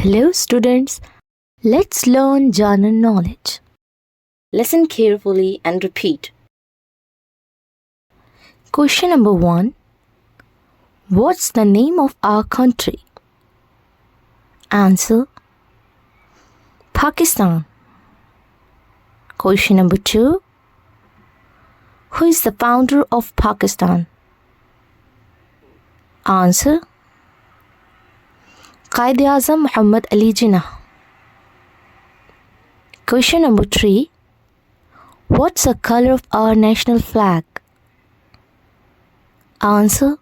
Hello, students. Let's learn general knowledge. Listen carefully and repeat. Question number 1. What's the name of our country? Answer: Pakistan. Question number 2. Who is the founder of Pakistan? Answer: Quaid-e-Azam Muhammad Ali Jinnah. Question number 3. What's the color of our national flag? Answer: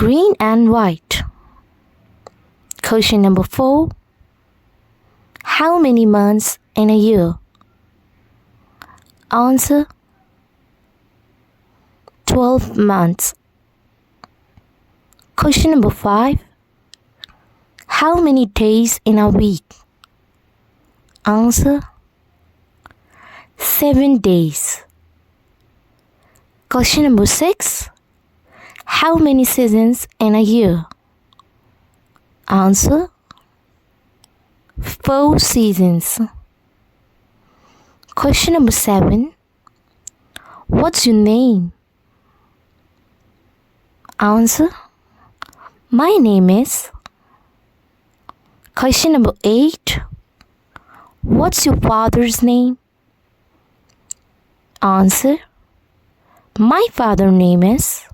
green and white. Question number 4. How many months in a year? Answer: 12 months. Question number 5. How many days in a week? Answer: 7 days. Question number 6. How many seasons in a year? Answer: 4 seasons. Question number 7. What's your name? Answer: my name is. Question number 8. What's your father's name? Answer: my father's name is.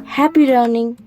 Happy learning!